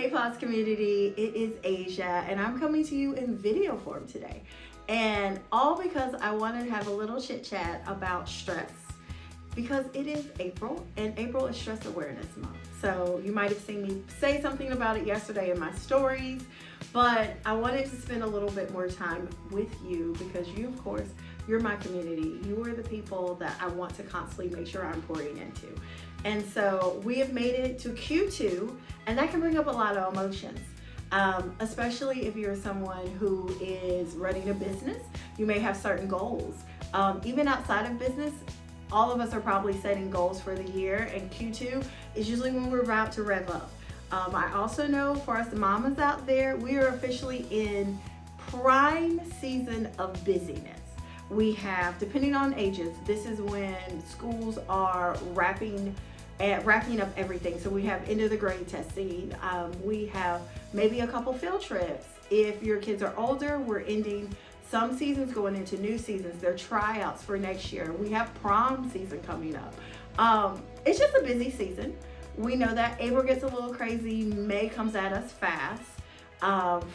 Hey Pause community, it is Asia and I'm coming to you in video form today. And all because I wanted to have a little chit chat about stress because it is April and April is Stress Awareness Month. So you might have seen me say something about it yesterday in my stories, but I wanted to spend a little bit more time with you because you, of course, you're my community. You are the people that I want to constantly make sure I'm pouring into. And so we have made it to Q2, and that can bring up a lot of emotions, especially if you're someone who is running a business. You may have certain goals. Even outside of business, all of us are probably setting goals for the year, and Q2 is usually when we're about to rev up. I also know for us mamas out there, we are officially in prime season of busyness. We have, depending on ages, this is when schools are wrapping up everything. So we have end of the grade testing. We have maybe a couple field trips. If your kids are older, we're ending some seasons going into new seasons. They're tryouts for next year. We have prom season coming up. It's just a busy season. We know that April gets a little crazy. May comes at us fast.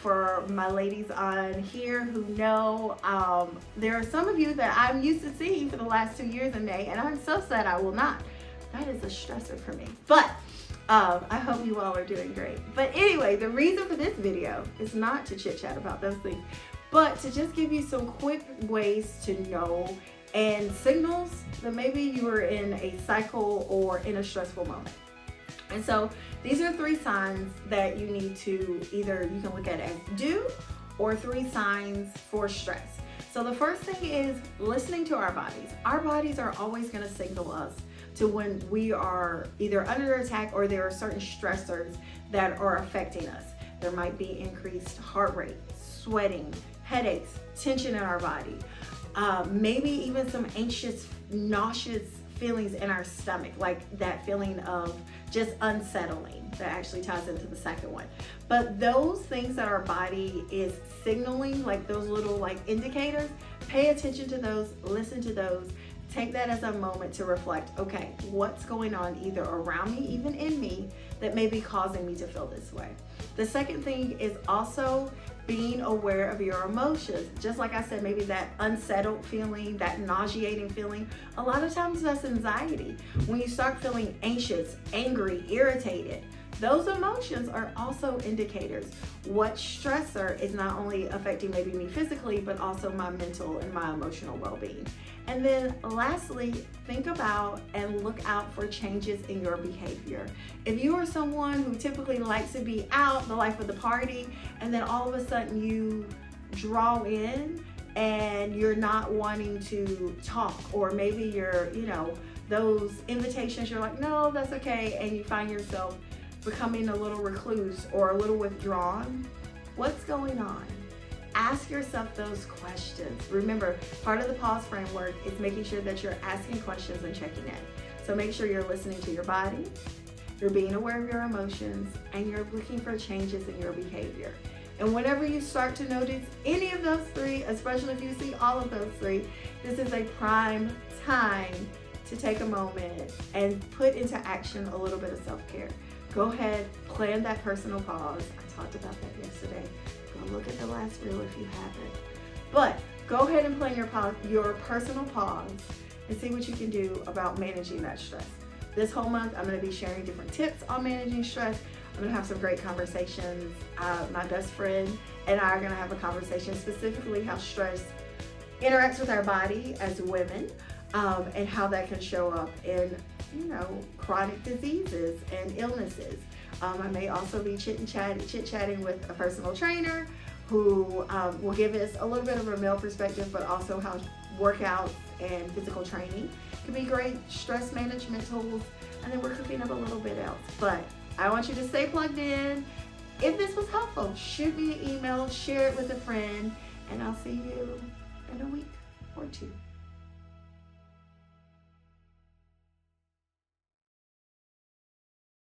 For my ladies on here who know, there are some of you that I'm used to seeing for the last 2 years in May, and I'm so sad I will not. That is a stressor for me. But I hope you all are doing great. But anyway, the reason for this video is not to chit chat about those things, but to just give you some quick ways to know and signals that maybe you are in a cycle or in a stressful moment. And so these are 3 signs that you need to either, you can look at as do or 3 signs for stress. So the first thing is listening to our bodies. Our bodies are always going to signal us to when we are either under attack or there are certain stressors that are affecting us. There might be increased heart rate, sweating, headaches, tension in our body, maybe even some anxious, nauseous feelings in our stomach, like that feeling of just unsettling that actually ties into the second one. But those things that our body is signaling, like those little indicators, pay attention to those, listen to those, take that as a moment to reflect, okay, what's going on either around me, even in me, that may be causing me to feel this way. The second thing is also being aware of your emotions. Just like I said, maybe that unsettled feeling, that nauseating feeling, a lot of times that's anxiety. When you start feeling anxious, angry, irritated, those emotions are also indicators. What stressor is not only affecting maybe me physically, but also my mental and my emotional well-being. And then lastly, think about and look out for changes in your behavior. If you are someone who typically likes to be out, the life of the party, and then all of a sudden you draw in and you're not wanting to talk, or maybe you're, those invitations, you're like, no, that's okay, and you find yourself becoming a little recluse or a little withdrawn, what's going on? Ask yourself those questions. Remember, part of the pause framework is making sure that you're asking questions and checking in. So make sure you're listening to your body, you're being aware of your emotions, and you're looking for changes in your behavior. And whenever you start to notice any of those 3, especially if you see all of those 3, this is a prime time to take a moment and put into action a little bit of self-care. Go ahead, plan that personal pause. I talked about that yesterday. Go look at the last reel if you haven't. But go ahead and plan your personal pause and see what you can do about managing that stress. This whole month, I'm going to be sharing different tips on managing stress. I'm going to have some great conversations. My best friend and I are going to have a conversation specifically how stress interacts with our body as women, and how that can show up in chronic diseases and illnesses. I may also be chit-chatting with a personal trainer who will give us a little bit of a male perspective, but also how workouts and physical training can be great stress management tools. And then we're cooking up a little bit else. But I want you to stay plugged in. If this was helpful, shoot me an email, share it with a friend, and I'll see you in a week or 2.